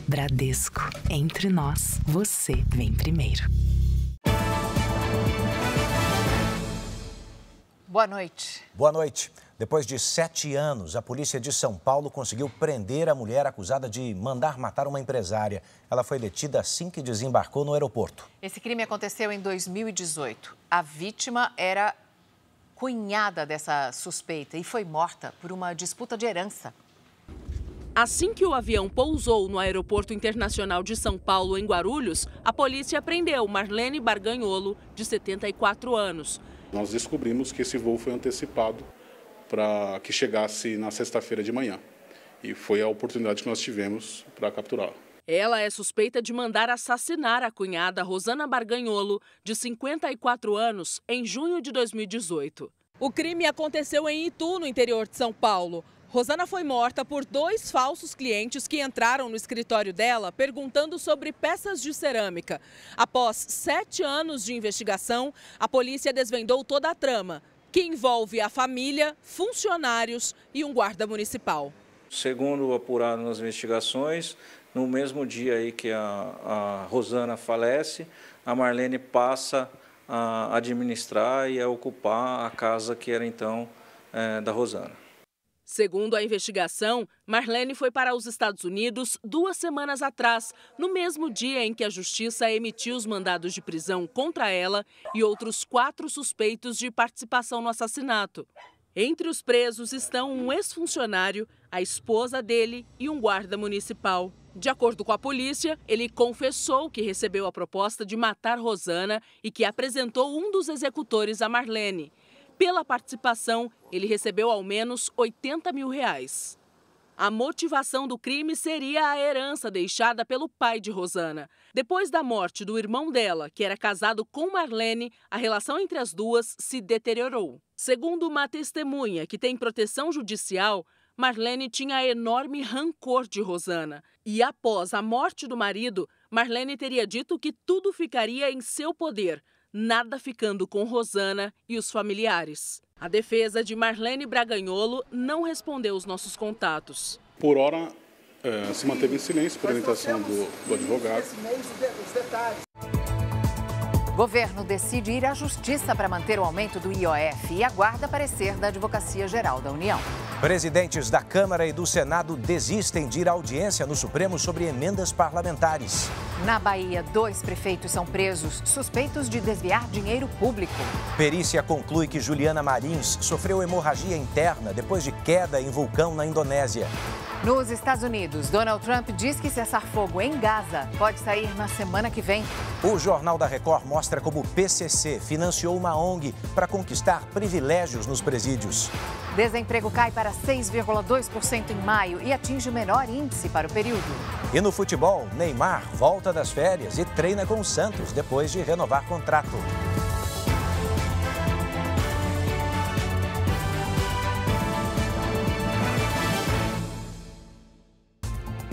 Bradesco. Entre nós, você vem primeiro. Boa noite. Boa noite. Depois de 7 anos, a polícia de São Paulo conseguiu prender a mulher acusada de mandar matar uma empresária. Ela foi detida assim que desembarcou no aeroporto. Esse crime aconteceu em 2018. A vítima era cunhada dessa suspeita e foi morta por uma disputa de herança. Assim que o avião pousou no Aeroporto Internacional de São Paulo, em Guarulhos, a polícia prendeu Marlene Barganholo, de 74 anos. Nós descobrimos que esse voo foi antecipado para que chegasse na sexta-feira de manhã. E foi a oportunidade que nós tivemos para capturá-la. Ela é suspeita de mandar assassinar a cunhada Rosana Barganholo, de 54 anos, em junho de 2018. O crime aconteceu em Itu, no interior de São Paulo. Rosana foi morta por 2 falsos clientes que entraram no escritório dela perguntando sobre peças de cerâmica. Após 7 anos de investigação, a polícia desvendou toda a trama, que envolve a família, funcionários e um guarda municipal. Segundo apurado nas investigações, no mesmo dia aí que a Rosana falece, a Marlene passa a administrar e a ocupar a casa que era então da Rosana. Segundo a investigação, Marlene foi para os Estados Unidos 2 semanas atrás, no mesmo dia em que a Justiça emitiu os mandados de prisão contra ela e outros 4 suspeitos de participação no assassinato. Entre os presos estão um ex-funcionário, a esposa dele e um guarda municipal. De acordo com a polícia, ele confessou que recebeu a proposta de matar Rosana e que apresentou um dos executores a Marlene. Pela participação, ele recebeu ao menos R$80 mil. A motivação do crime seria a herança deixada pelo pai de Rosana. Depois da morte do irmão dela, que era casado com Marlene, a relação entre as duas se deteriorou. Segundo uma testemunha que tem proteção judicial, Marlene tinha enorme rancor de Rosana. E após a morte do marido, Marlene teria dito que tudo ficaria em seu poder, nada ficando com Rosana e os familiares. A defesa de Marlene Barganholo não respondeu os nossos contatos. Por hora, se manteve em silêncio por orientação do advogado. Governo decide ir à justiça para manter o aumento do IOF e aguarda parecer da Advocacia Geral da União. Presidentes da Câmara e do Senado desistem de ir à audiência no Supremo sobre emendas parlamentares. Na Bahia, 2 prefeitos são presos, suspeitos de desviar dinheiro público. Perícia conclui que Juliana Marins sofreu hemorragia interna depois de queda em vulcão na Indonésia. Nos Estados Unidos, Donald Trump diz que cessar fogo em Gaza pode sair na semana que vem. O Jornal da Record mostra como o PCC financiou uma ONG para conquistar privilégios nos presídios. Desemprego cai para 6,2% em maio e atinge o menor índice para o período. E no futebol, Neymar volta das férias e treina com o Santos depois de renovar contrato.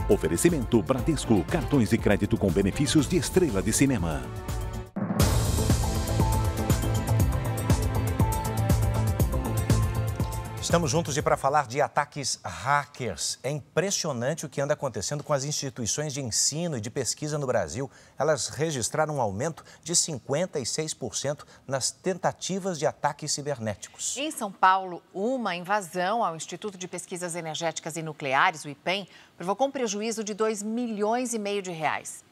Oferecimento Bradesco, cartões de crédito com benefícios de estrela de cinema. Estamos juntos e para falar de ataques hackers. É impressionante o que anda acontecendo com as instituições de ensino e de pesquisa no Brasil. Elas registraram um aumento de 56% nas tentativas de ataques cibernéticos. Em São Paulo, uma invasão ao Instituto de Pesquisas Energéticas e Nucleares, o IPEN, provocou um prejuízo de R$2,5 milhões.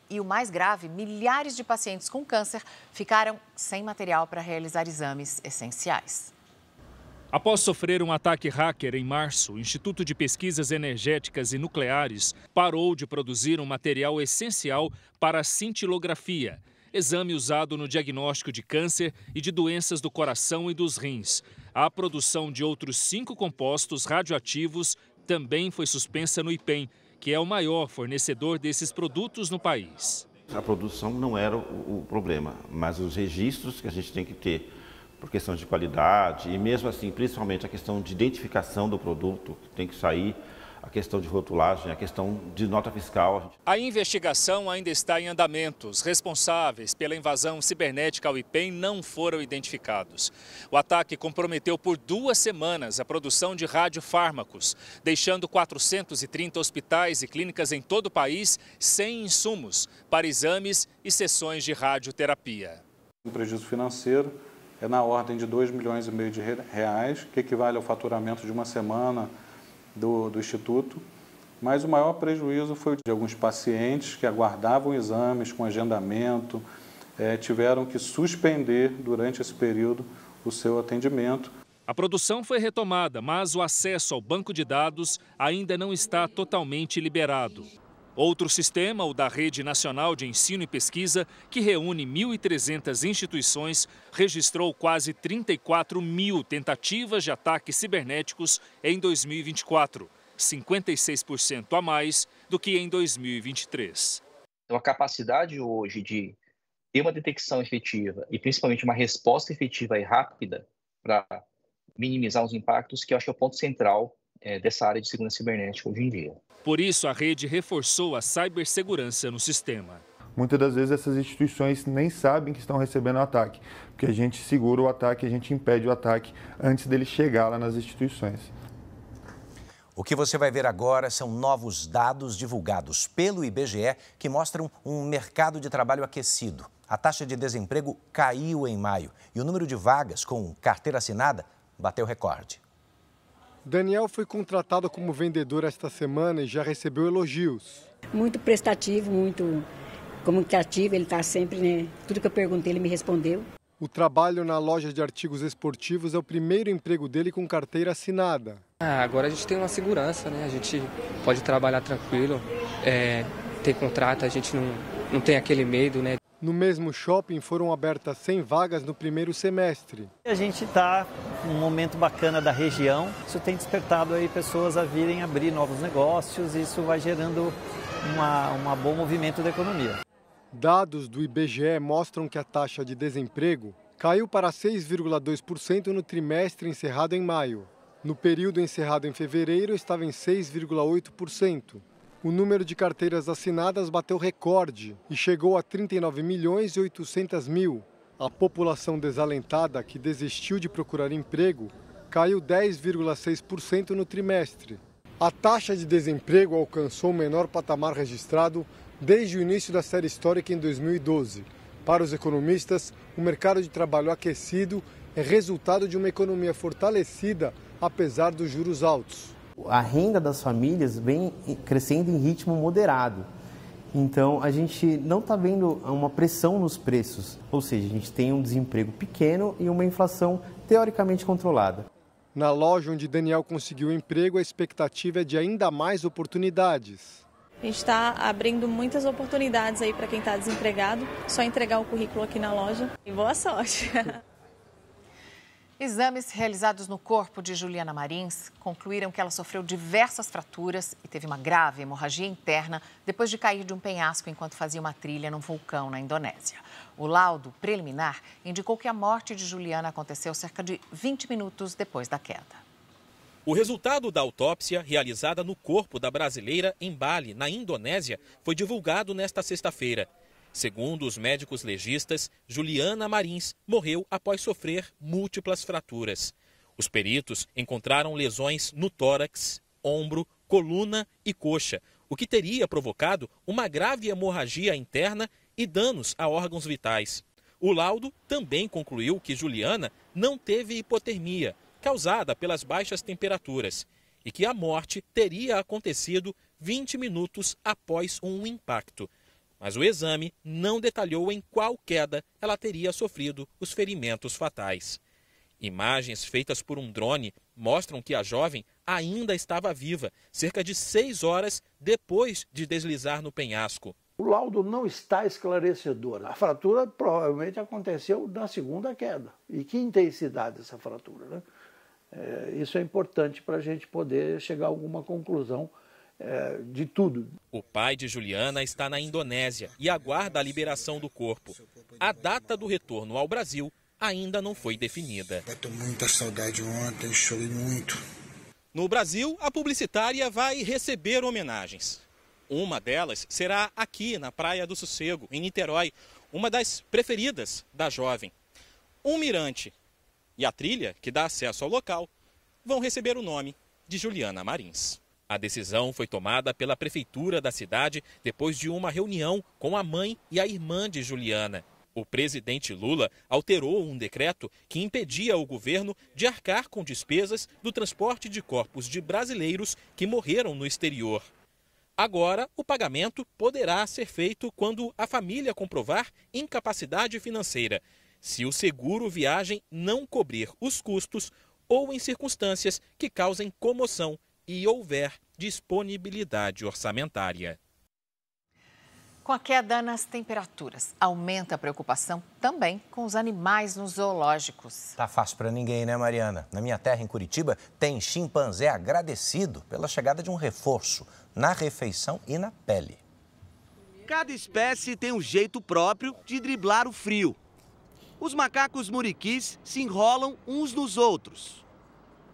E o mais grave, milhares de pacientes com câncer ficaram sem material para realizar exames essenciais. Após sofrer um ataque hacker em março, o Instituto de Pesquisas Energéticas e Nucleares parou de produzir um material essencial para a cintilografia, exame usado no diagnóstico de câncer e de doenças do coração e dos rins. A produção de outros 5 compostos radioativos também foi suspensa no IPEN, que é o maior fornecedor desses produtos no país. A produção não era o problema, mas os registros que a gente tem que ter por questão de qualidade e mesmo assim, principalmente a questão de identificação do produto, que tem que sair a questão de rotulagem, a questão de nota fiscal. A investigação ainda está em andamento. Os responsáveis pela invasão cibernética ao IPEM não foram identificados. O ataque comprometeu por 2 semanas a produção de radiofármacos, deixando 430 hospitais e clínicas em todo o país sem insumos para exames e sessões de radioterapia. O prejuízo financeiro é na ordem de 2,5 milhões de reais, que equivale ao faturamento de uma semana do Instituto, mas o maior prejuízo foi de alguns pacientes que aguardavam exames com agendamento, tiveram que suspender durante esse período o seu atendimento. A produção foi retomada, mas o acesso ao banco de dados ainda não está totalmente liberado. Outro sistema, o da Rede Nacional de Ensino e Pesquisa, que reúne 1.300 instituições, registrou quase 34 mil tentativas de ataques cibernéticos em 2024, 56% a mais do que em 2023. Então, a capacidade hoje de ter uma detecção efetiva e principalmente uma resposta efetiva e rápida para minimizar os impactos, que eu acho que é o ponto central dessa área de segurança cibernética hoje em dia. Por isso, a rede reforçou a cibersegurança no sistema. Muitas das vezes essas instituições nem sabem que estão recebendo o ataque, porque a gente segura o ataque, a gente impede o ataque antes dele chegar lá nas instituições. O que você vai ver agora são novos dados divulgados pelo IBGE que mostram um mercado de trabalho aquecido. A taxa de desemprego caiu em maio e o número de vagas com carteira assinada bateu recorde. Daniel foi contratado como vendedor esta semana e já recebeu elogios. Muito prestativo, muito comunicativo, ele está sempre, né? Tudo que eu perguntei ele me respondeu. O trabalho na loja de artigos esportivos é o primeiro emprego dele com carteira assinada. Agora a gente tem uma segurança, né? A gente pode trabalhar tranquilo, tem contrato, a gente não tem aquele medo, né? No mesmo shopping foram abertas 100 vagas no primeiro semestre. A gente está num momento bacana da região, isso tem despertado aí pessoas a virem abrir novos negócios e isso vai gerando um bom movimento da economia. Dados do IBGE mostram que a taxa de desemprego caiu para 6,2% no trimestre encerrado em maio. No período encerrado em fevereiro, estava em 6,8%. O número de carteiras assinadas bateu recorde e chegou a 39.800.000. A população desalentada, que desistiu de procurar emprego, caiu 10,6% no trimestre. A taxa de desemprego alcançou o menor patamar registrado desde o início da série histórica em 2012. Para os economistas, o mercado de trabalho aquecido é resultado de uma economia fortalecida, apesar dos juros altos. A renda das famílias vem crescendo em ritmo moderado. Então, a gente não está vendo uma pressão nos preços. Ou seja, a gente tem um desemprego pequeno e uma inflação teoricamente controlada. Na loja onde Daniel conseguiu emprego, a expectativa é de ainda mais oportunidades. A gente está abrindo muitas oportunidades aí para quem está desempregado. Só entregar o currículo aqui na loja. E boa sorte! Exames realizados no corpo de Juliana Marins concluíram que ela sofreu diversas fraturas e teve uma grave hemorragia interna depois de cair de um penhasco enquanto fazia uma trilha num vulcão na Indonésia. O laudo preliminar indicou que a morte de Juliana aconteceu cerca de 20 minutos depois da queda. O resultado da autópsia realizada no corpo da brasileira em Bali, na Indonésia, foi divulgado nesta sexta-feira. Segundo os médicos legistas, Juliana Marins morreu após sofrer múltiplas fraturas. Os peritos encontraram lesões no tórax, ombro, coluna e coxa, o que teria provocado uma grave hemorragia interna e danos a órgãos vitais. O laudo também concluiu que Juliana não teve hipotermia, causada pelas baixas temperaturas, e que a morte teria acontecido 20 minutos após um impacto. Mas o exame não detalhou em qual queda ela teria sofrido os ferimentos fatais. Imagens feitas por um drone mostram que a jovem ainda estava viva, cerca de 6 horas depois de deslizar no penhasco. O laudo não está esclarecedor. A fratura provavelmente aconteceu na segunda queda. E que intensidade essa fratura, né? Isso é importante para a gente poder chegar a alguma conclusão de tudo. O pai de Juliana está na Indonésia e aguarda a liberação do corpo. A data do retorno ao Brasil ainda não foi definida. Bateu muita saudade ontem, chorei muito. No Brasil, a publicitária vai receber homenagens. Uma delas será aqui na Praia do Sossego, em Niterói, uma das preferidas da jovem. Um mirante e a trilha, que dá acesso ao local, vão receber o nome de Juliana Marins. A decisão foi tomada pela prefeitura da cidade depois de uma reunião com a mãe e a irmã de Juliana. O presidente Lula alterou um decreto que impedia o governo de arcar com despesas do transporte de corpos de brasileiros que morreram no exterior. Agora, o pagamento poderá ser feito quando a família comprovar incapacidade financeira, se o seguro viagem não cobrir os custos ou em circunstâncias que causem comoção e houver disponibilidade orçamentária. Com a queda nas temperaturas, aumenta a preocupação também com os animais nos zoológicos. Tá fácil para ninguém, né, Mariana? Na minha terra, em Curitiba, tem chimpanzé agradecido pela chegada de um reforço na refeição e na pele. Cada espécie tem um jeito próprio de driblar o frio. Os macacos muriquis se enrolam uns nos outros.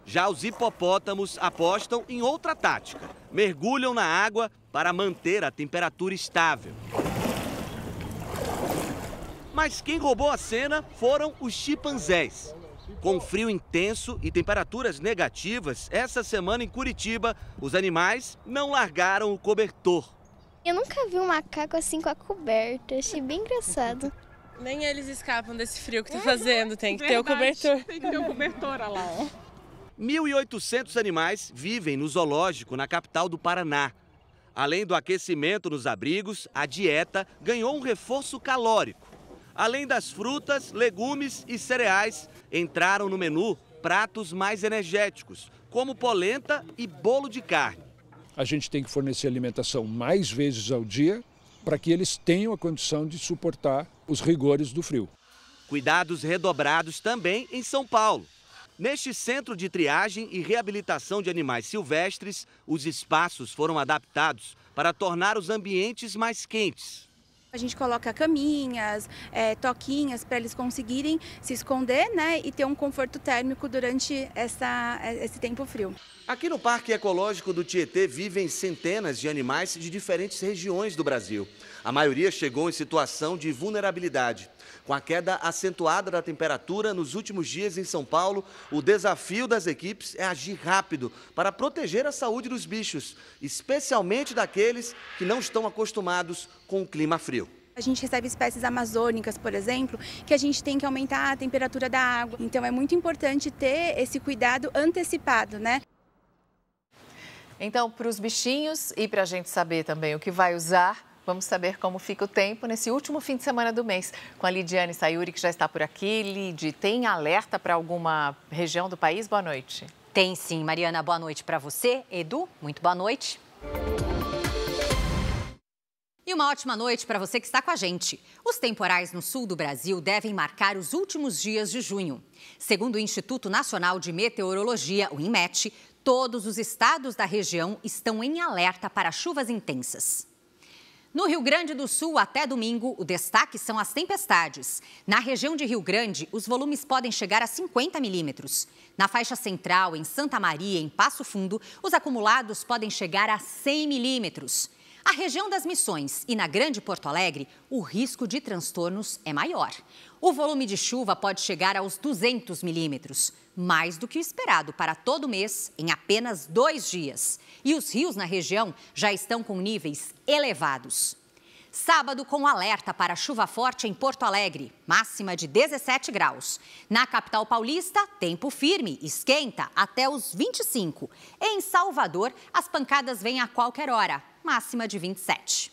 Já os hipopótamos apostam em outra tática. Mergulham na água para manter a temperatura estável. Mas quem roubou a cena foram os chimpanzés. Com frio intenso e temperaturas negativas, essa semana em Curitiba, os animais não largaram o cobertor. Eu nunca vi um macaco assim com a coberta, achei bem engraçado. Nem eles escapam desse frio que tá fazendo, tem que ter o cobertor. Tem que ter o cobertor, olha lá, ó. 1.800 animais vivem no zoológico na capital do Paraná. Além do aquecimento nos abrigos, a dieta ganhou um reforço calórico. Além das frutas, legumes e cereais, entraram no menu pratos mais energéticos, como polenta e bolo de carne. A gente tem que fornecer alimentação mais vezes ao dia para que eles tenham a condição de suportar os rigores do frio. Cuidados redobrados também em São Paulo. Neste centro de triagem e reabilitação de animais silvestres, os espaços foram adaptados para tornar os ambientes mais quentes. A gente coloca caminhas, toquinhas para eles conseguirem se esconder, né, e ter um conforto térmico durante esse tempo frio. Aqui no Parque Ecológico do Tietê vivem centenas de animais de diferentes regiões do Brasil. A maioria chegou em situação de vulnerabilidade. Com a queda acentuada da temperatura nos últimos dias em São Paulo, o desafio das equipes é agir rápido para proteger a saúde dos bichos, especialmente daqueles que não estão acostumados com o clima frio. A gente recebe espécies amazônicas, por exemplo, que a gente tem que aumentar a temperatura da água. Então é muito importante ter esse cuidado antecipado, né? Então, para os bichinhos e para a gente saber também o que vai usar, vamos saber como fica o tempo nesse último fim de semana do mês. Com a Lidiane Sayuri, que já está por aqui. Lid, tem alerta para alguma região do país? Boa noite. Tem sim, Mariana. Boa noite para você. Edu, muito boa noite. E uma ótima noite para você que está com a gente. Os temporais no sul do Brasil devem marcar os últimos dias de junho. Segundo o Instituto Nacional de Meteorologia, o INMET, todos os estados da região estão em alerta para chuvas intensas. No Rio Grande do Sul, até domingo, o destaque são as tempestades. Na região de Rio Grande, os volumes podem chegar a 50 milímetros. Na faixa central, em Santa Maria, em Passo Fundo, os acumulados podem chegar a 100 milímetros. A região das Missões e na Grande Porto Alegre, o risco de transtornos é maior. O volume de chuva pode chegar aos 200 milímetros, mais do que o esperado para todo mês em apenas 2 dias. E os rios na região já estão com níveis elevados. Sábado, com alerta para chuva forte em Porto Alegre, máxima de 17 graus. Na capital paulista, tempo firme, esquenta até os 25. Em Salvador, as pancadas vêm a qualquer hora, máxima de 27.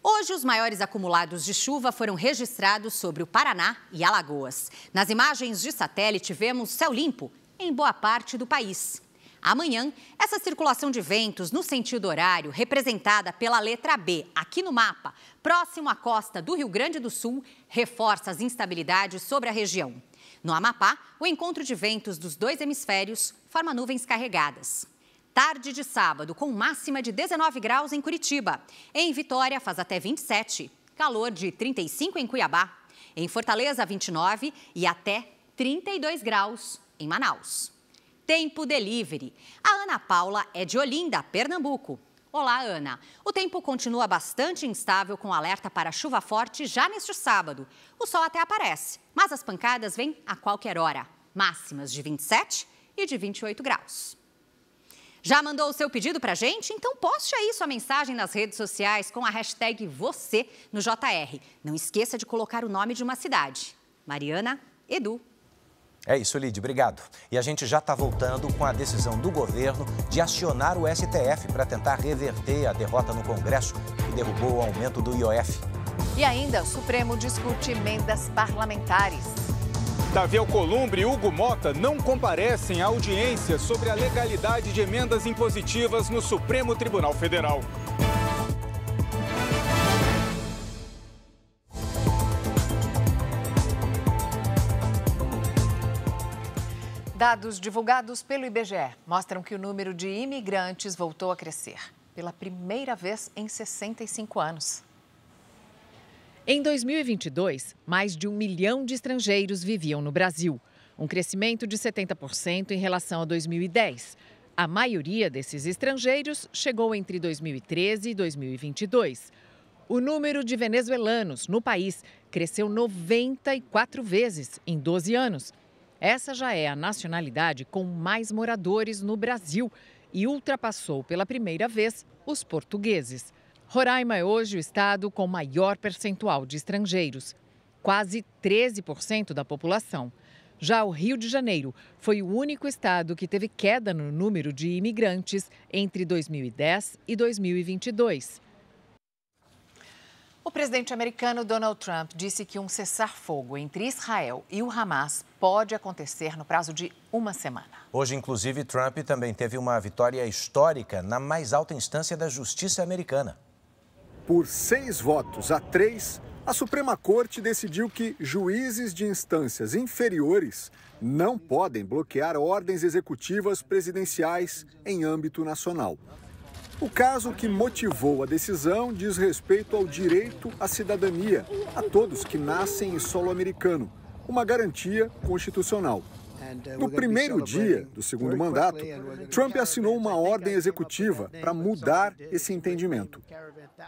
Hoje, os maiores acumulados de chuva foram registrados sobre o Paraná e Alagoas. Nas imagens de satélite, vemos céu limpo em boa parte do país. Amanhã, essa circulação de ventos no sentido horário, representada pela letra B aqui no mapa, próximo à costa do Rio Grande do Sul, reforça as instabilidades sobre a região. No Amapá, o encontro de ventos dos 2 hemisférios forma nuvens carregadas. Tarde de sábado, com máxima de 19 graus em Curitiba. Em Vitória, faz até 27. Calor de 35 em Cuiabá. Em Fortaleza, 29 e até 32 graus em Manaus. Tempo Delivery. A Ana Paula é de Olinda, Pernambuco. Olá, Ana. O tempo continua bastante instável com alerta para chuva forte já neste sábado. O sol até aparece, mas as pancadas vêm a qualquer hora. Máximas de 27 e de 28 graus. Já mandou o seu pedido pra gente? Então poste aí sua mensagem nas redes sociais com a hashtag você no JR. Não esqueça de colocar o nome de uma cidade. Mariana, Edu. É isso, Lid, obrigado. E a gente já está voltando com a decisão do governo de acionar o STF para tentar reverter a derrota no Congresso que derrubou o aumento do IOF. E ainda, o Supremo discute emendas parlamentares. Davi Alcolumbre e Hugo Mota não comparecem à audiência sobre a legalidade de emendas impositivas no Supremo Tribunal Federal. Dados divulgados pelo IBGE mostram que o número de imigrantes voltou a crescer pela primeira vez em 65 anos. Em 2022, mais de 1 milhão de estrangeiros viviam no Brasil, um crescimento de 70% em relação a 2010. A maioria desses estrangeiros chegou entre 2013 e 2022. O número de venezuelanos no país cresceu 94 vezes em 12 anos. Essa já é a nacionalidade com mais moradores no Brasil e ultrapassou pela primeira vez os portugueses. Roraima é hoje o estado com maior percentual de estrangeiros, quase 13% da população. Já o Rio de Janeiro foi o único estado que teve queda no número de imigrantes entre 2010 e 2022. O presidente americano Donald Trump disse que um cessar-fogo entre Israel e o Hamas pode acontecer no prazo de uma semana. Hoje, inclusive, Trump também teve uma vitória histórica na mais alta instância da justiça americana. Por 6 votos a 3, a Suprema Corte decidiu que juízes de instâncias inferiores não podem bloquear ordens executivas presidenciais em âmbito nacional. O caso que motivou a decisão diz respeito ao direito à cidadania a todos que nascem em solo americano, uma garantia constitucional. No primeiro dia do segundo mandato, Trump assinou uma ordem executiva para mudar esse entendimento.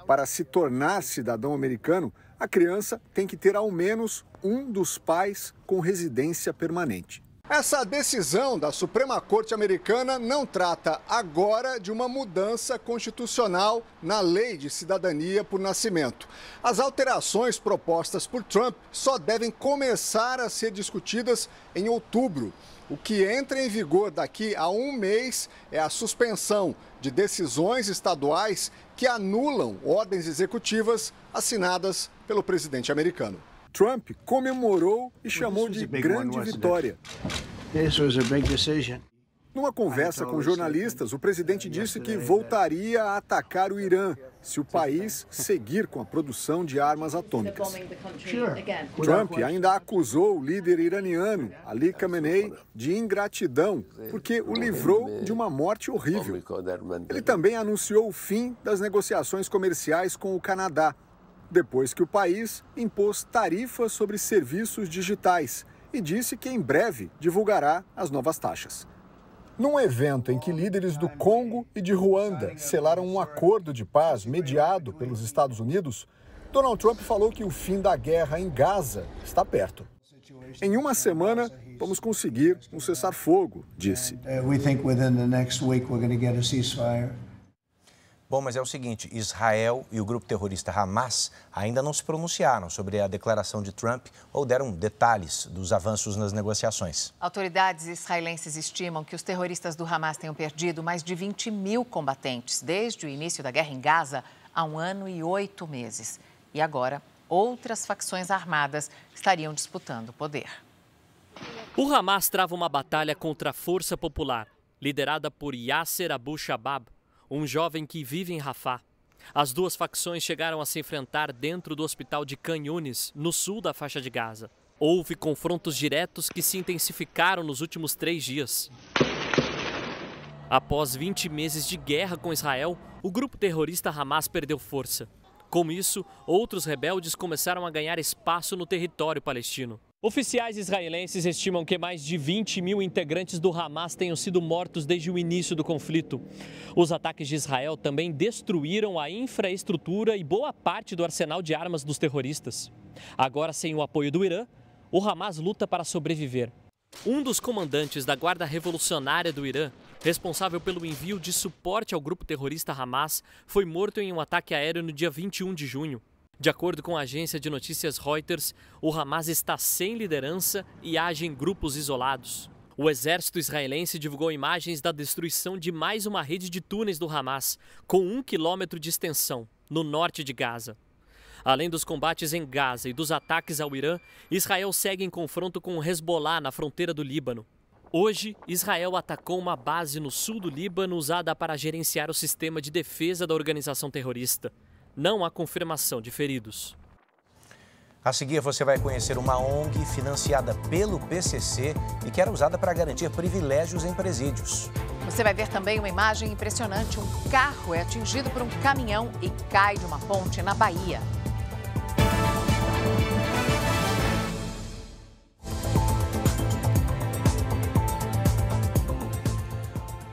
Para se tornar cidadão americano, a criança tem que ter ao menos um dos pais com residência permanente. Essa decisão da Suprema Corte Americana não trata agora de uma mudança constitucional na lei de cidadania por nascimento. As alterações propostas por Trump só devem começar a ser discutidas em outubro. O que entra em vigor daqui a um mês é a suspensão de decisões estaduais que anulam ordens executivas assinadas pelo presidente americano. Trump comemorou e chamou de grande vitória. Numa conversa com jornalistas, o presidente disse que voltaria a atacar o Irã se o país seguir com a produção de armas atômicas. Trump ainda acusou o líder iraniano, Ali Khamenei, de ingratidão, porque o livrou de uma morte horrível. Ele também anunciou o fim das negociações comerciais com o Canadá, depois que o país impôs tarifas sobre serviços digitais e disse que em breve divulgará as novas taxas. Num evento em que líderes do Congo e de Ruanda selaram um acordo de paz mediado pelos Estados Unidos, Donald Trump falou que o fim da guerra em Gaza está perto. Em uma semana, vamos conseguir um cessar-fogo, disse. Bom, mas é o seguinte, Israel e o grupo terrorista Hamas ainda não se pronunciaram sobre a declaração de Trump ou deram detalhes dos avanços nas negociações. Autoridades israelenses estimam que os terroristas do Hamas tenham perdido mais de 20 mil combatentes desde o início da guerra em Gaza há 1 ano e 8 meses. E agora, outras facções armadas estariam disputando o poder. O Hamas trava uma batalha contra a Força Popular, liderada por Yasser Abu Shabab, um jovem que vive em Rafah. As duas facções chegaram a se enfrentar dentro do hospital de Khan Yunis, no sul da faixa de Gaza. Houve confrontos diretos que se intensificaram nos últimos 3 dias. Após 20 meses de guerra com Israel, o grupo terrorista Hamas perdeu força. Com isso, outros rebeldes começaram a ganhar espaço no território palestino. Oficiais israelenses estimam que mais de 20 mil integrantes do Hamas tenham sido mortos desde o início do conflito. Os ataques de Israel também destruíram a infraestrutura e boa parte do arsenal de armas dos terroristas. Agora, sem o apoio do Irã, o Hamas luta para sobreviver. Um dos comandantes da Guarda Revolucionária do Irã, responsável pelo envio de suporte ao grupo terrorista Hamas, foi morto em um ataque aéreo no dia 21 de junho. De acordo com a agência de notícias Reuters, o Hamas está sem liderança e age em grupos isolados. O exército israelense divulgou imagens da destruição de mais uma rede de túneis do Hamas, com 1 quilômetro de extensão, no norte de Gaza. Além dos combates em Gaza e dos ataques ao Irã, Israel segue em confronto com o Hezbollah na fronteira do Líbano. Hoje, Israel atacou uma base no sul do Líbano usada para gerenciar o sistema de defesa da organização terrorista. Não há confirmação de feridos. A seguir, você vai conhecer uma ONG financiada pelo PCC e que era usada para garantir privilégios em presídios. Você vai ver também uma imagem impressionante. Um carro é atingido por um caminhão e cai de uma ponte na Bahia.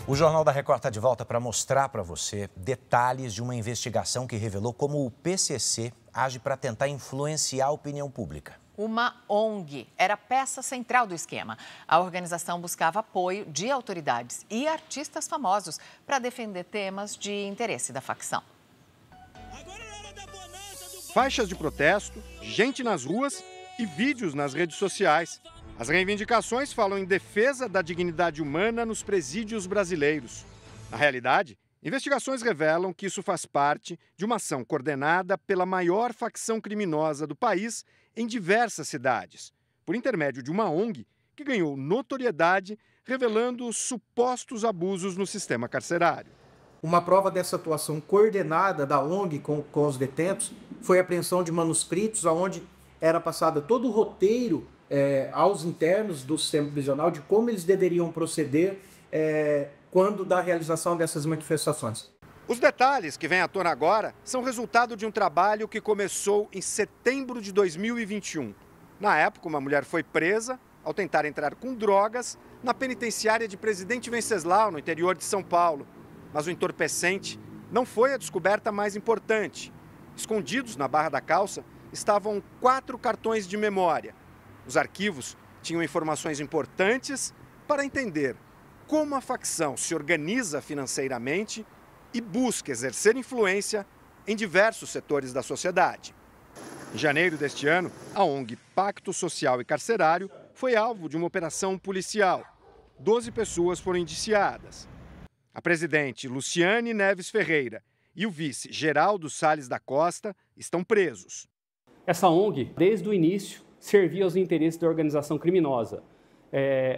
O Jornal da Record está de volta para mostrar para você detalhes de uma investigação que revelou como o PCC age para tentar influenciar a opinião pública. Uma ONG era peça central do esquema. A organização buscava apoio de autoridades e artistas famosos para defender temas de interesse da facção. Faixas de protesto, gente nas ruas e vídeos nas redes sociais. As reivindicações falam em defesa da dignidade humana nos presídios brasileiros. Na realidade, investigações revelam que isso faz parte de uma ação coordenada pela maior facção criminosa do país em diversas cidades, por intermédio de uma ONG que ganhou notoriedade revelando os supostos abusos no sistema carcerário. Uma prova dessa atuação coordenada da ONG com os detentos foi a apreensão de manuscritos onde era passado todo o roteiro aos internos do sistema prisional de como eles deveriam proceder quando da realização dessas manifestações. Os detalhes que vêm à tona agora são resultado de um trabalho que começou em setembro de 2021. Na época, uma mulher foi presa ao tentar entrar com drogas na penitenciária de Presidente Venceslau, no interior de São Paulo. Mas o entorpecente não foi a descoberta mais importante. Escondidos na barra da calça estavam 4 cartões de memória. Os arquivos tinham informações importantes para entender como a facção se organiza financeiramente e busca exercer influência em diversos setores da sociedade. Em janeiro deste ano, a ONG Pacto Social e Carcerário foi alvo de uma operação policial. 12 pessoas foram indiciadas. A presidente Luciane Neves Ferreira e o vice Geraldo Salles da Costa estão presos. Essa ONG, desde o início, servia aos interesses da organização criminosa,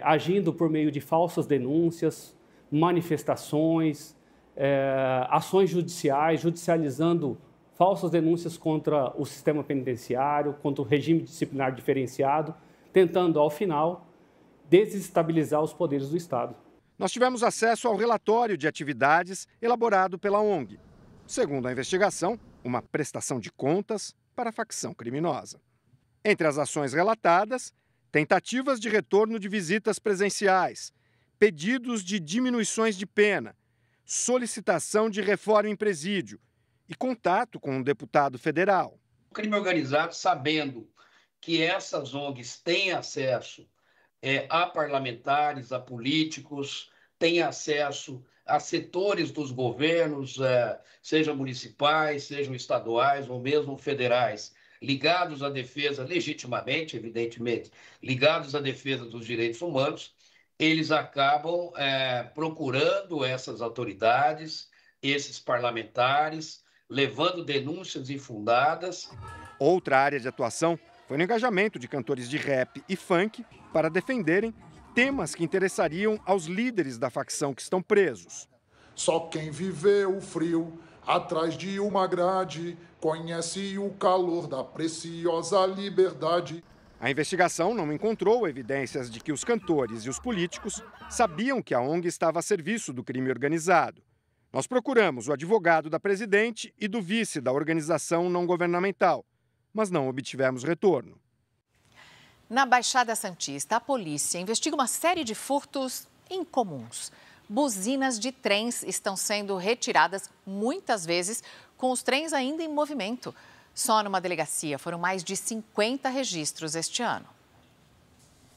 agindo por meio de falsas denúncias, manifestações, ações judiciais, judicializando falsas denúncias contra o sistema penitenciário, contra o regime disciplinar diferenciado, tentando, ao final, desestabilizar os poderes do Estado. Nós tivemos acesso ao relatório de atividades elaborado pela ONG. Segundo a investigação, uma prestação de contas para a facção criminosa. Entre as ações relatadas, tentativas de retorno de visitas presenciais, pedidos de diminuições de pena, solicitação de reforma em presídio e contato com um deputado federal. O crime organizado, sabendo que essas ONGs têm acesso a parlamentares, a políticos, têm acesso a setores dos governos, sejam municipais, sejam estaduais ou mesmo federais, ligados à defesa, legitimamente, evidentemente, ligados à defesa dos direitos humanos, eles acabam procurando essas autoridades, esses parlamentares, levando denúncias infundadas. Outra área de atuação foi no engajamento de cantores de rap e funk para defenderem temas que interessariam aos líderes da facção que estão presos. Só quem viveu o frio atrás de uma grade conhece o calor da preciosa liberdade. A investigação não encontrou evidências de que os cantores e os políticos sabiam que a ONG estava a serviço do crime organizado. Nós procuramos o advogado da presidente e do vice da organização não governamental, mas não obtivemos retorno. Na Baixada Santista, a polícia investiga uma série de furtos incomuns. Buzinas de trens estão sendo retiradas muitas vezes com os trens ainda em movimento. Só numa delegacia foram mais de 50 registros este ano.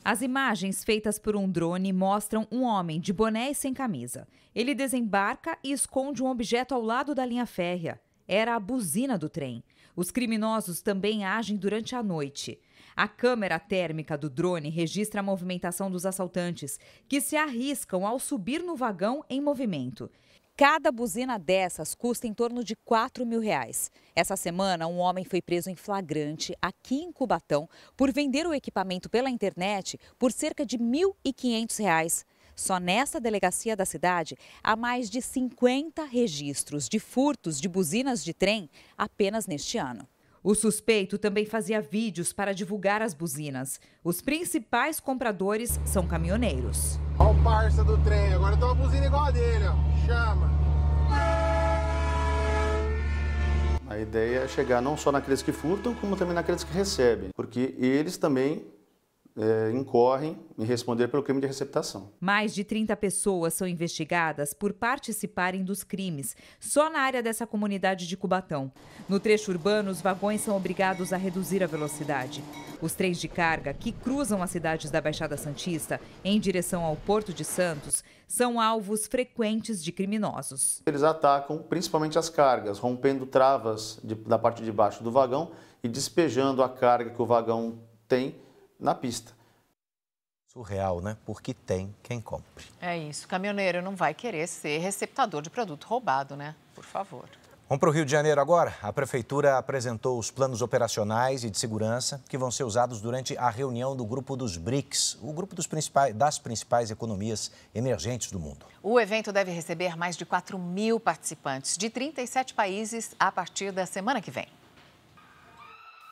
As imagens feitas por um drone mostram um homem de boné e sem camisa. Ele desembarca e esconde um objeto ao lado da linha férrea. Era a buzina do trem. Os criminosos também agem durante a noite. A câmera térmica do drone registra a movimentação dos assaltantes, que se arriscam ao subir no vagão em movimento. Cada buzina dessas custa em torno de R$ 4.000. Essa semana, um homem foi preso em flagrante aqui em Cubatão por vender o equipamento pela internet por cerca de R$ 1.500. Só nessa delegacia da cidade, há mais de 50 registros de furtos de buzinas de trem apenas neste ano. O suspeito também fazia vídeos para divulgar as buzinas. Os principais compradores são caminhoneiros. Olha o parça do trem, agora tem uma buzina igual a dele, ó. Chama. A ideia é chegar não só naqueles que furtam, como também naqueles que recebem, porque eles também incorrem em responder pelo crime de receptação. Mais de 30 pessoas são investigadas por participarem dos crimes, só na área dessa comunidade de Cubatão. No trecho urbano, os vagões são obrigados a reduzir a velocidade. Os trens de carga que cruzam as cidades da Baixada Santista em direção ao Porto de Santos são alvos frequentes de criminosos. Eles atacam principalmente as cargas, rompendo travas da parte de baixo do vagão e despejando a carga que o vagão tem na pista. Surreal, né? Porque tem quem compre. É isso. Caminhoneiro não vai querer ser receptador de produto roubado, né? Por favor. Vamos para o Rio de Janeiro agora. A Prefeitura apresentou os planos operacionais e de segurança que vão ser usados durante a reunião do Grupo dos BRICS, o grupo das principais economias emergentes do mundo. O evento deve receber mais de 4.000 participantes de 37 países a partir da semana que vem.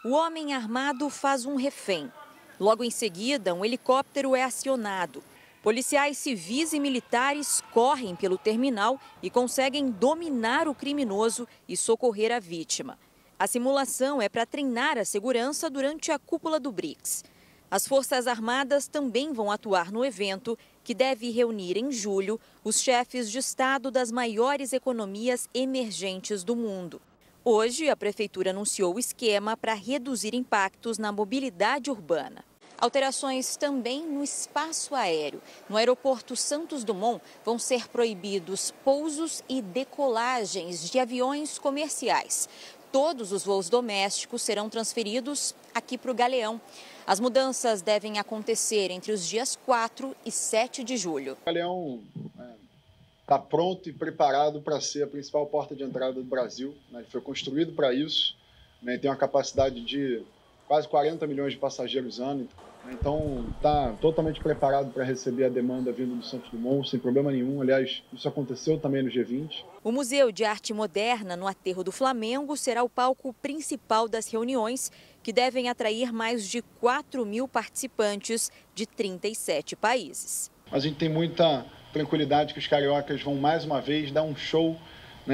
O homem armado faz um refém. Logo em seguida, um helicóptero é acionado. Policiais civis e militares correm pelo terminal e conseguem dominar o criminoso e socorrer a vítima. A simulação é para treinar a segurança durante a cúpula do BRICS. As Forças Armadas também vão atuar no evento, que deve reunir em julho os chefes de Estado das maiores economias emergentes do mundo. Hoje, a Prefeitura anunciou o esquema para reduzir impactos na mobilidade urbana. Alterações também no espaço aéreo. No aeroporto Santos Dumont vão ser proibidos pousos e decolagens de aviões comerciais. Todos os voos domésticos serão transferidos aqui para o Galeão. As mudanças devem acontecer entre os dias 4 e 7 de julho. O Galeão está pronto e preparado para ser a principal porta de entrada do Brasil. Ele foi construído para isso, tem uma capacidade de quase 40 milhões de passageiros ano. Então, está totalmente preparado para receber a demanda vinda do Santos Dumont, sem problema nenhum. Aliás, isso aconteceu também no G20. O Museu de Arte Moderna, no Aterro do Flamengo, será o palco principal das reuniões, que devem atrair mais de 4.000 participantes de 37 países. A gente tem muita tranquilidade que os cariocas vão mais uma vez dar um show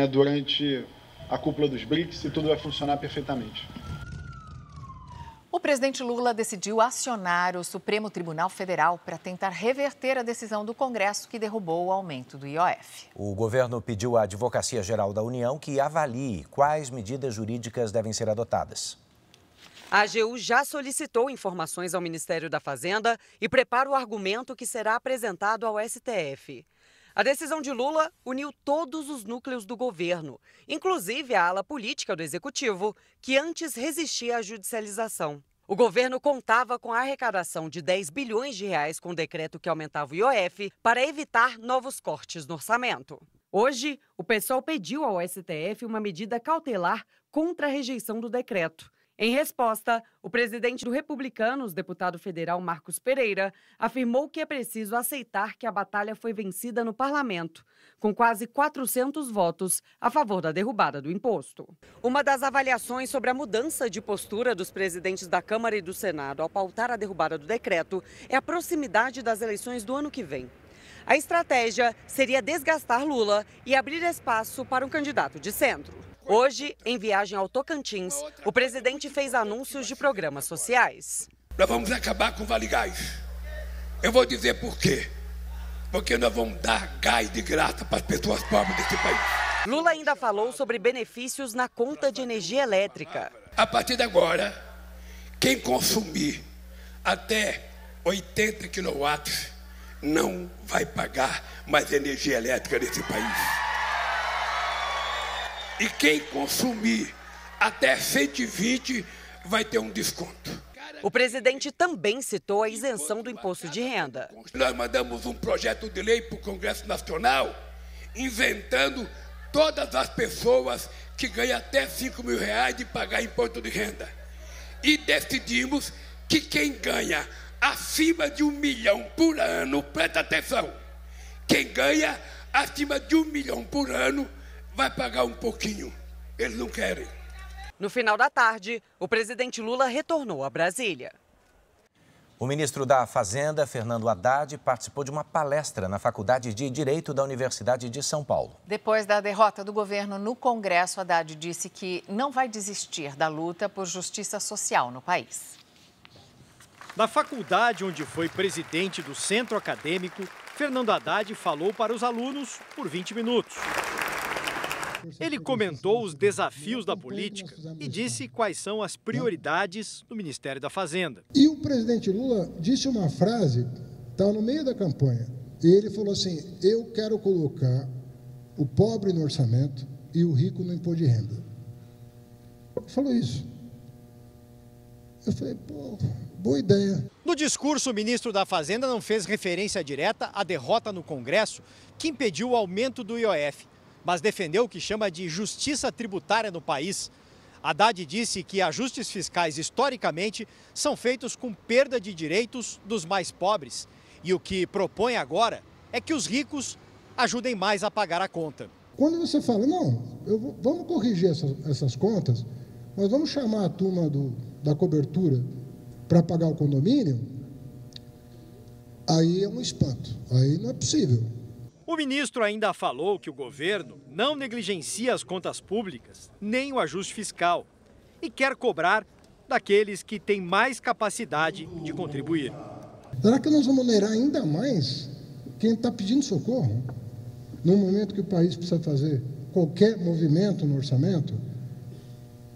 durante a cúpula dos BRICS e tudo vai funcionar perfeitamente. O presidente Lula decidiu acionar o Supremo Tribunal Federal para tentar reverter a decisão do Congresso que derrubou o aumento do IOF. O governo pediu à Advocacia Geral da União que avalie quais medidas jurídicas devem ser adotadas. A AGU já solicitou informações ao Ministério da Fazenda e prepara o argumento que será apresentado ao STF. A decisão de Lula uniu todos os núcleos do governo, inclusive a ala política do Executivo, que antes resistia à judicialização. O governo contava com a arrecadação de 10 bilhões de reais com o decreto que aumentava o IOF para evitar novos cortes no orçamento. Hoje, o PSOL pediu ao STF uma medida cautelar contra a rejeição do decreto. Em resposta, o presidente do Republicanos, deputado federal Marcos Pereira, afirmou que é preciso aceitar que a batalha foi vencida no parlamento, com quase 400 votos a favor da derrubada do imposto. Uma das avaliações sobre a mudança de postura dos presidentes da Câmara e do Senado ao pautar a derrubada do decreto é a proximidade das eleições do ano que vem. A estratégia seria desgastar Lula e abrir espaço para um candidato de centro. Hoje, em viagem ao Tocantins, o presidente fez anúncios de programas sociais. Nós vamos acabar com o Vale Gás. Eu vou dizer por quê. Porque nós vamos dar gás de graça para as pessoas pobres desse país. Lula ainda falou sobre benefícios na conta de energia elétrica. A partir de agora, quem consumir até 80 quilowatts não vai pagar mais energia elétrica nesse país. E quem consumir até 120 vai ter um desconto. O presidente também citou a isenção do imposto de renda. Nós mandamos um projeto de lei para o Congresso Nacional, isentando todas as pessoas que ganham até R$5 mil de pagar imposto de renda. E decidimos que quem ganha acima de 1 milhão por ano, presta atenção, quem ganha acima de 1 milhão por ano vai pagar um pouquinho. Eles não querem. No final da tarde, o presidente Lula retornou a Brasília. O ministro da Fazenda, Fernando Haddad, participou de uma palestra na Faculdade de Direito da Universidade de São Paulo. Depois da derrota do governo no Congresso, Haddad disse que não vai desistir da luta por justiça social no país. Na faculdade onde foi presidente do centro acadêmico, Fernando Haddad falou para os alunos por 20 minutos. Ele comentou os desafios da política e disse quais são as prioridades do Ministério da Fazenda. E o presidente Lula disse uma frase, estava no meio da campanha, e ele falou assim: eu quero colocar o pobre no orçamento e o rico no imposto de renda. Ele falou isso. Eu falei, pô, boa ideia. No discurso, o ministro da Fazenda não fez referência direta à derrota no Congresso que impediu o aumento do IOF, mas defendeu o que chama de justiça tributária no país. Haddad disse que ajustes fiscais, historicamente, são feitos com perda de direitos dos mais pobres. E o que propõe agora é que os ricos ajudem mais a pagar a conta. Quando você fala, não, vamos corrigir essas contas, mas vamos chamar a turma da cobertura para pagar o condomínio, aí é um espanto, aí não é possível. O ministro ainda falou que o governo não negligencia as contas públicas, nem o ajuste fiscal, e quer cobrar daqueles que têm mais capacidade de contribuir. Será que nós vamos onerar ainda mais quem está pedindo socorro? No momento que o país precisa fazer qualquer movimento no orçamento,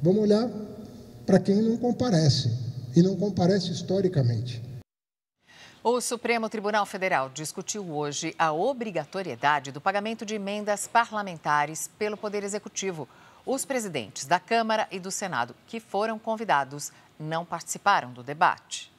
vamos olhar para quem não comparece, e não comparece historicamente. O Supremo Tribunal Federal discutiu hoje a obrigatoriedade do pagamento de emendas parlamentares pelo Poder Executivo. Os presidentes da Câmara e do Senado, que foram convidados, não participaram do debate.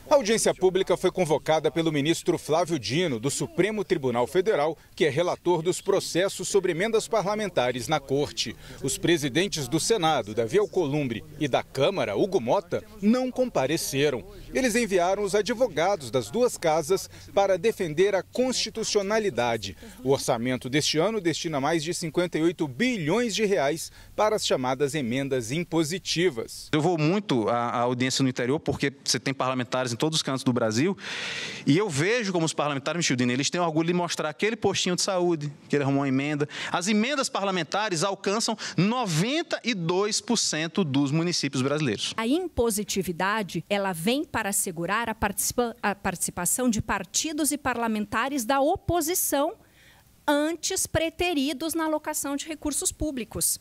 A audiência pública foi convocada pelo ministro Flávio Dino, do Supremo Tribunal Federal, que é relator dos processos sobre emendas parlamentares na Corte. Os presidentes do Senado, Davi Alcolumbre, e da Câmara, Hugo Mota, não compareceram. Eles enviaram os advogados das duas casas para defender a constitucionalidade. O orçamento deste ano destina mais de 58 bilhões de reais para as chamadas emendas impositivas. Eu vou muito à audiência no interior porque você tem parlamentares em todos os cantos do Brasil, e eu vejo como os parlamentares, Michel Dini, eles têm orgulho de mostrar aquele postinho de saúde, que ele arrumou uma emenda. As emendas parlamentares alcançam 92% dos municípios brasileiros. A impositividade, ela vem para assegurar a participação de partidos e parlamentares da oposição antes preteridos na alocação de recursos públicos.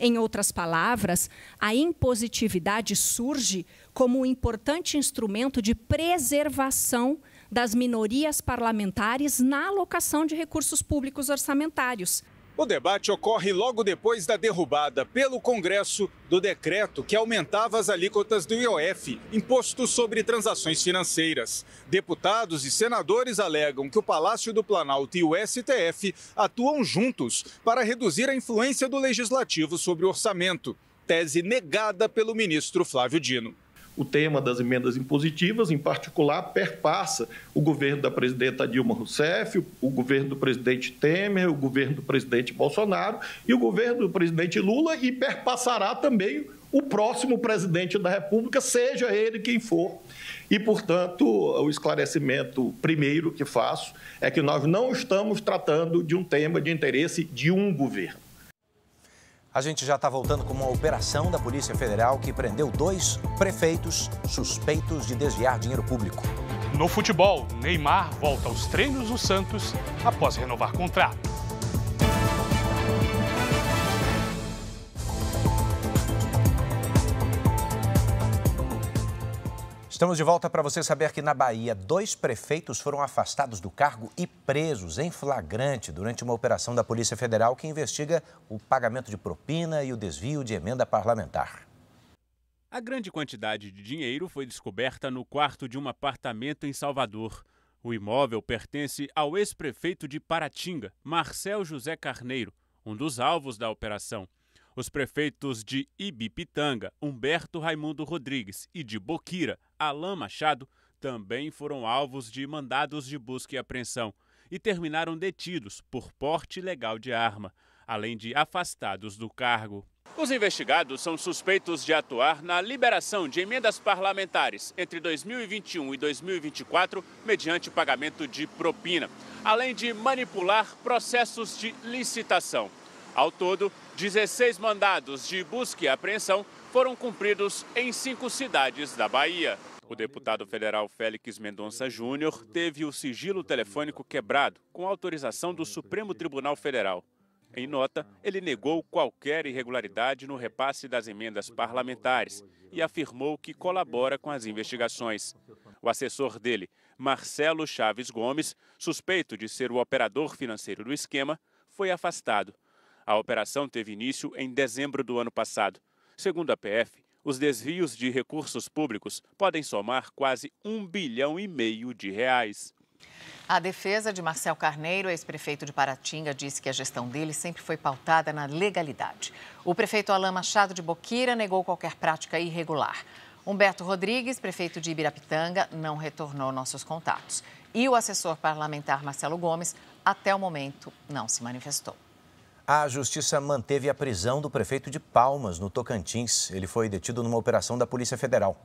Em outras palavras, a impositividade surge como um importante instrumento de preservação das minorias parlamentares na alocação de recursos públicos orçamentários. O debate ocorre logo depois da derrubada pelo Congresso do decreto que aumentava as alíquotas do IOF, Imposto sobre Transações Financeiras. Deputados e senadores alegam que o Palácio do Planalto e o STF atuam juntos para reduzir a influência do Legislativo sobre o orçamento. Tese negada pelo ministro Flávio Dino. O tema das emendas impositivas, em particular, perpassa o governo da presidenta Dilma Rousseff, o governo do presidente Temer, o governo do presidente Bolsonaro e o governo do presidente Lula, e perpassará também o próximo presidente da República, seja ele quem for. E, portanto, o esclarecimento primeiro que faço é que nós não estamos tratando de um tema de interesse de um governo. A gente já está voltando com uma operação da Polícia Federal que prendeu 2 prefeitos suspeitos de desviar dinheiro público. No futebol, Neymar volta aos treinos do Santos após renovar contrato. Estamos de volta para você saber que na Bahia, 2 prefeitos foram afastados do cargo e presos em flagrante durante uma operação da Polícia Federal que investiga o pagamento de propina e o desvio de emenda parlamentar. A grande quantidade de dinheiro foi descoberta no quarto de um apartamento em Salvador. O imóvel pertence ao ex-prefeito de Paratinga, Marcel José Carneiro, um dos alvos da operação. Os prefeitos de Ibipitanga, Humberto Raimundo Rodrigues, e de Boquira, Alain Machado, também foram alvos de mandados de busca e apreensão e terminaram detidos por porte ilegal de arma, além de afastados do cargo. Os investigados são suspeitos de atuar na liberação de emendas parlamentares entre 2021 e 2024 mediante pagamento de propina, além de manipular processos de licitação. Ao todo, 16 mandados de busca e apreensão foram cumpridos em 5 cidades da Bahia. O deputado federal Félix Mendonça Júnior teve o sigilo telefônico quebrado com autorização do Supremo Tribunal Federal. Em nota, ele negou qualquer irregularidade no repasse das emendas parlamentares e afirmou que colabora com as investigações. O assessor dele, Marcelo Chaves Gomes, suspeito de ser o operador financeiro do esquema, foi afastado. A operação teve início em dezembro do ano passado. Segundo a PF, os desvios de recursos públicos podem somar quase R$1,5 bilhão de reais. A defesa de Marcel Carneiro, ex-prefeito de Paratinga, disse que a gestão dele sempre foi pautada na legalidade. O prefeito Alain Machado de Boquira negou qualquer prática irregular. Humberto Rodrigues, prefeito de Ibirapitanga, não retornou nossos contatos. E o assessor parlamentar Marcelo Gomes, até o momento, não se manifestou. A Justiça manteve a prisão do prefeito de Palmas, no Tocantins. Ele foi detido numa operação da Polícia Federal.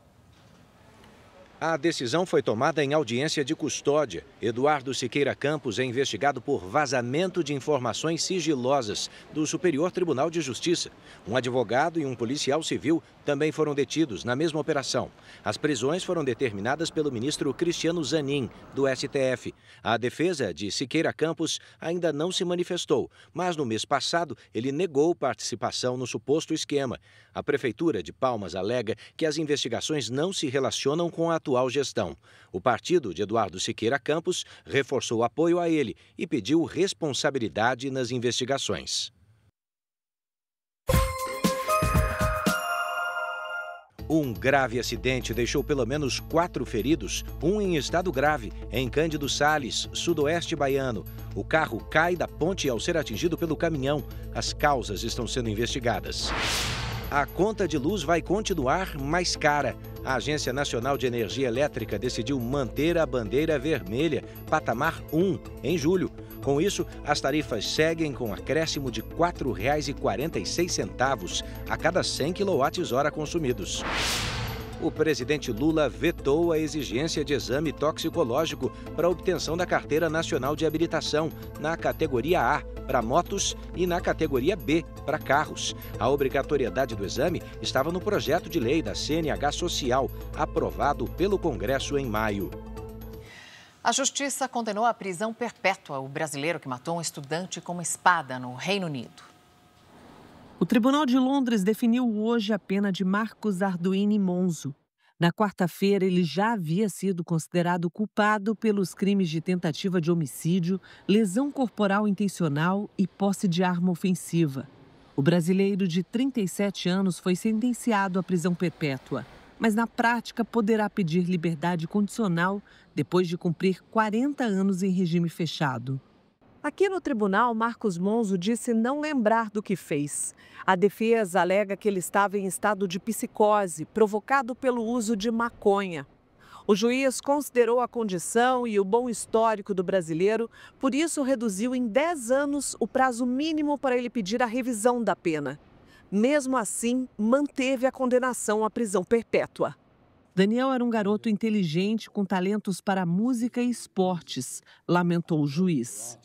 A decisão foi tomada em audiência de custódia. Eduardo Siqueira Campos é investigado por vazamento de informações sigilosas do Superior Tribunal de Justiça. Um advogado e um policial civil também foram detidos na mesma operação. As prisões foram determinadas pelo ministro Cristiano Zanin, do STF. A defesa de Siqueira Campos ainda não se manifestou, mas no mês passado ele negou participação no suposto esquema. A Prefeitura de Palmas alega que as investigações não se relacionam com a atual gestão. O partido de Eduardo Siqueira Campos reforçou apoio a ele e pediu responsabilidade nas investigações. Um grave acidente deixou pelo menos 4 feridos, um em estado grave, em Cândido Sales, sudoeste baiano. O carro cai da ponte ao ser atingido pelo caminhão. As causas estão sendo investigadas. A conta de luz vai continuar mais cara. A Agência Nacional de Energia Elétrica decidiu manter a bandeira vermelha, patamar 1, em julho. Com isso, as tarifas seguem com acréscimo de R$ 4,46 a cada 100 kWh consumidos. O presidente Lula vetou a exigência de exame toxicológico para a obtenção da Carteira Nacional de Habilitação na categoria A para motos e na categoria B para carros. A obrigatoriedade do exame estava no projeto de lei da CNH Social, aprovado pelo Congresso em maio. A Justiça condenou à prisão perpétua o brasileiro que matou um estudante com uma espada no Reino Unido. O Tribunal de Londres definiu hoje a pena de Marcos Arduini Monzo. Na quarta-feira, ele já havia sido considerado culpado pelos crimes de tentativa de homicídio, lesão corporal intencional e posse de arma ofensiva. O brasileiro de 37 anos foi sentenciado à prisão perpétua, mas na prática poderá pedir liberdade condicional depois de cumprir 40 anos em regime fechado. Aqui no tribunal, Marcos Monzo disse não lembrar do que fez. A defesa alega que ele estava em estado de psicose, provocado pelo uso de maconha. O juiz considerou a condição e o bom histórico do brasileiro, por isso reduziu em 10 anos o prazo mínimo para ele pedir a revisão da pena. Mesmo assim, manteve a condenação à prisão perpétua. Daniel era um garoto inteligente com talentos para música e esportes, lamentou o juiz.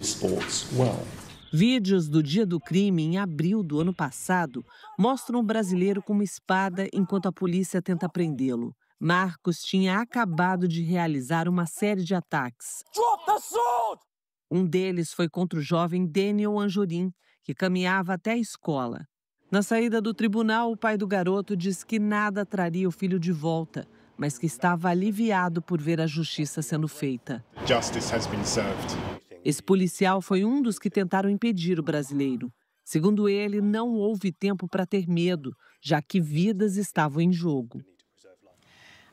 Vídeos do dia do crime, em abril do ano passado, mostram o brasileiro com uma espada enquanto a polícia tenta prendê-lo. Marcos tinha acabado de realizar uma série de ataques. Um deles foi contra o jovem Daniel Anjorin, que caminhava até a escola. Na saída do tribunal, o pai do garoto diz que nada traria o filho de volta, mas que estava aliviado por ver a justiça sendo feita. Justice has been served. Esse policial foi um dos que tentaram impedir o brasileiro. Segundo ele, não houve tempo para ter medo, já que vidas estavam em jogo.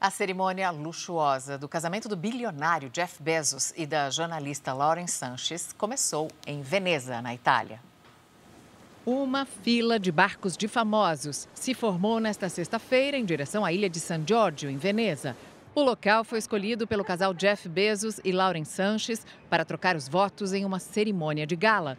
A cerimônia luxuosa do casamento do bilionário Jeff Bezos e da jornalista Lauren Sanches começou em Veneza, na Itália. Uma fila de barcos de famosos se formou nesta sexta-feira em direção à ilha de San Giorgio, em Veneza. O local foi escolhido pelo casal Jeff Bezos e Lauren Sanches para trocar os votos em uma cerimônia de gala.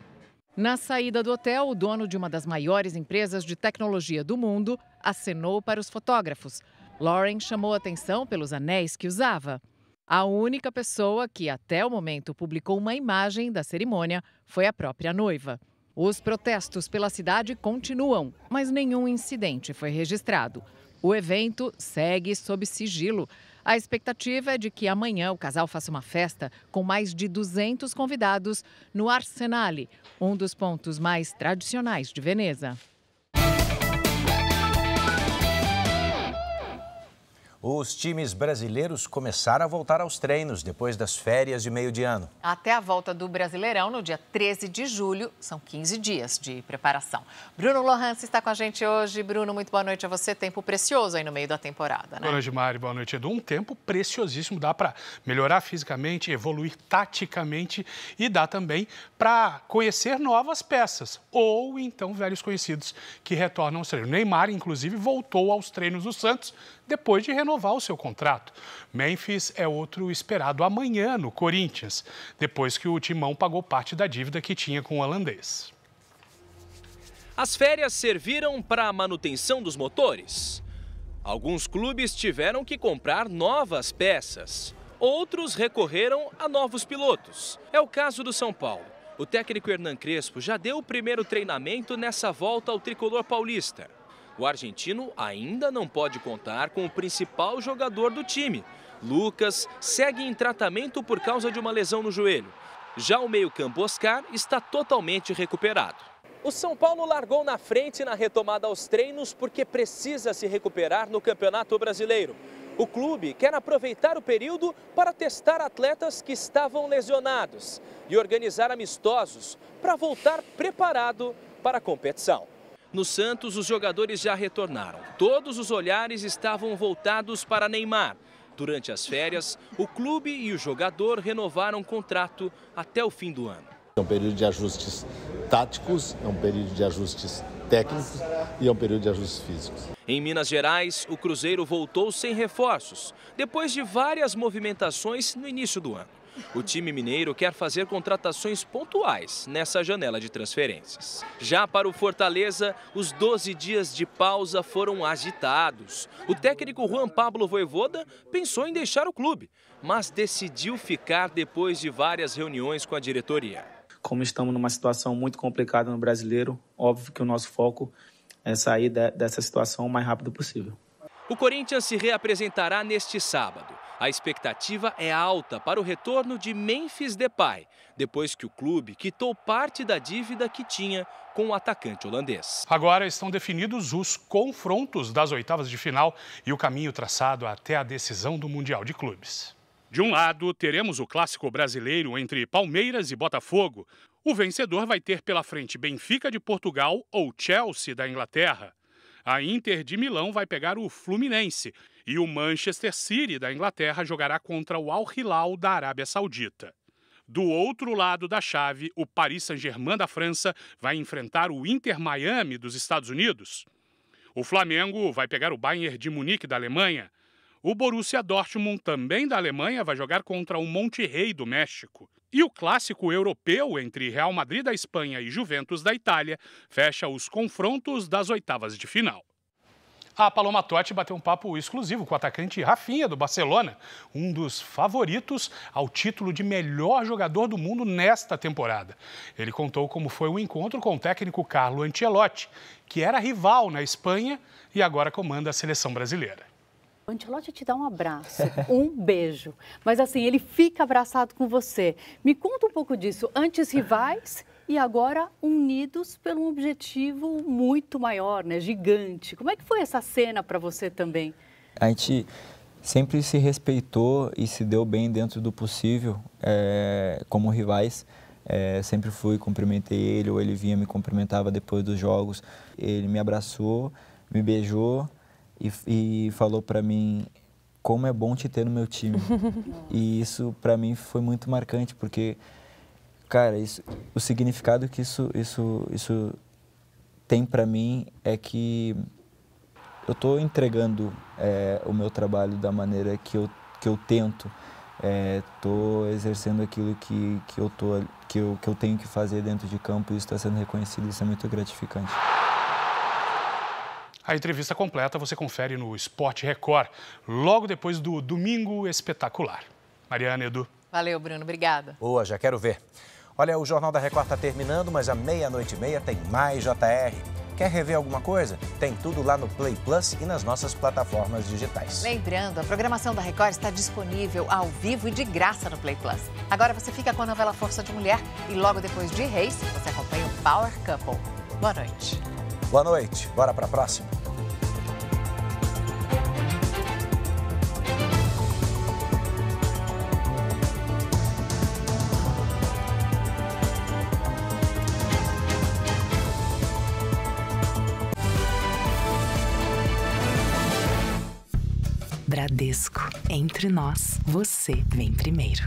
Na saída do hotel, o dono de uma das maiores empresas de tecnologia do mundo acenou para os fotógrafos. Lauren chamou atenção pelos anéis que usava. A única pessoa que até o momento publicou uma imagem da cerimônia foi a própria noiva. Os protestos pela cidade continuam, mas nenhum incidente foi registrado. O evento segue sob sigilo. A expectativa é de que amanhã o casal faça uma festa com mais de 200 convidados no Arsenale, um dos pontos mais tradicionais de Veneza. Os times brasileiros começaram a voltar aos treinos depois das férias de meio de ano. Até a volta do Brasileirão, no dia 13 de julho, são 15 dias de preparação. Bruno Lohans está com a gente hoje. Bruno, muito boa noite a você. Tempo precioso aí no meio da temporada, né? Boa noite, Mari. Boa noite, Edu. Um tempo preciosíssimo. Dá para melhorar fisicamente, evoluir taticamente e dá também para conhecer novas peças ou então velhos conhecidos que retornam aos treinos. Neymar, inclusive, voltou aos treinos do Santos depois de renovar o seu contrato. Memphis é outro esperado amanhã no Corinthians, depois que o Timão pagou parte da dívida que tinha com o holandês. As férias serviram para a manutenção dos motores. Alguns clubes tiveram que comprar novas peças. Outros recorreram a novos pilotos. É o caso do São Paulo. O técnico Hernan Crespo já deu o primeiro treinamento nessa volta ao tricolor paulista. O argentino ainda não pode contar com o principal jogador do time. Lucas segue em tratamento por causa de uma lesão no joelho. Já o meio-campo Oscar está totalmente recuperado. O São Paulo largou na frente na retomada aos treinos porque precisa se recuperar no Campeonato Brasileiro. O clube quer aproveitar o período para testar atletas que estavam lesionados e organizar amistosos para voltar preparado para a competição. No Santos, os jogadores já retornaram. Todos os olhares estavam voltados para Neymar. Durante as férias, o clube e o jogador renovaram o contrato até o fim do ano. É um período de ajustes táticos, é um período de ajustes técnicos e é um período de ajustes físicos. Em Minas Gerais, o Cruzeiro voltou sem reforços, depois de várias movimentações no início do ano. O time mineiro quer fazer contratações pontuais nessa janela de transferências. Já para o Fortaleza, os 12 dias de pausa foram agitados. O técnico Juan Pablo Vojvoda pensou em deixar o clube, mas decidiu ficar depois de várias reuniões com a diretoria. Como estamos numa situação muito complicada no Brasileiro, óbvio que o nosso foco é sair dessa situação o mais rápido possível. O Corinthians se reapresentará neste sábado. A expectativa é alta para o retorno de Memphis Depay, depois que o clube quitou parte da dívida que tinha com o atacante holandês. Agora estão definidos os confrontos das oitavas de final e o caminho traçado até a decisão do Mundial de Clubes. De um lado, teremos o clássico brasileiro entre Palmeiras e Botafogo. O vencedor vai ter pela frente Benfica de Portugal ou Chelsea da Inglaterra. A Inter de Milão vai pegar o Fluminense e o Manchester City da Inglaterra jogará contra o Al Hilal da Arábia Saudita. Do outro lado da chave, o Paris Saint-Germain da França vai enfrentar o Inter Miami dos Estados Unidos. O Flamengo vai pegar o Bayern de Munique da Alemanha. O Borussia Dortmund, também da Alemanha, vai jogar contra o Monterrey do México. E o clássico europeu entre Real Madrid da Espanha e Juventus da Itália fecha os confrontos das oitavas de final. A Paloma Totti bateu um papo exclusivo com o atacante Rafinha, do Barcelona, um dos favoritos ao título de melhor jogador do mundo nesta temporada. Ele contou como foi o encontro com o técnico Carlo Ancelotti, que era rival na Espanha e agora comanda a seleção brasileira. O Ancelotti te dá um abraço, um beijo, mas assim, ele fica abraçado com você. Me conta um pouco disso, antes rivais e agora unidos por um objetivo muito maior, né? Gigante. Como é que foi essa cena para você também? A gente sempre se respeitou e se deu bem dentro do possível, como rivais. Sempre fui, cumprimentei ele, ou ele vinha me cumprimentava depois dos jogos. Ele me abraçou, me beijou e falou para mim como é bom te ter no meu time. E isso para mim foi muito marcante, porque cara, o significado que isso tem para mim é que eu estou entregando o meu trabalho da maneira que eu tento, estou exercendo aquilo que eu tenho que fazer dentro de campo, e isso está sendo reconhecido, isso é muito gratificante. A entrevista completa você confere no Sport Record, logo depois do Domingo Espetacular. Mariana, Edu. Valeu, Bruno. Obrigada. Boa, já quero ver. Olha, o Jornal da Record está terminando, mas à 00:30 tem mais JR. Quer rever alguma coisa? Tem tudo lá no Play Plus e nas nossas plataformas digitais. Lembrando, a programação da Record está disponível ao vivo e de graça no Play Plus. Agora você fica com a novela Força de Mulher e logo depois de Reis, você acompanha o Power Couple. Boa noite. Boa noite. Bora para a próxima. Bradesco. Entre nós, você vem primeiro.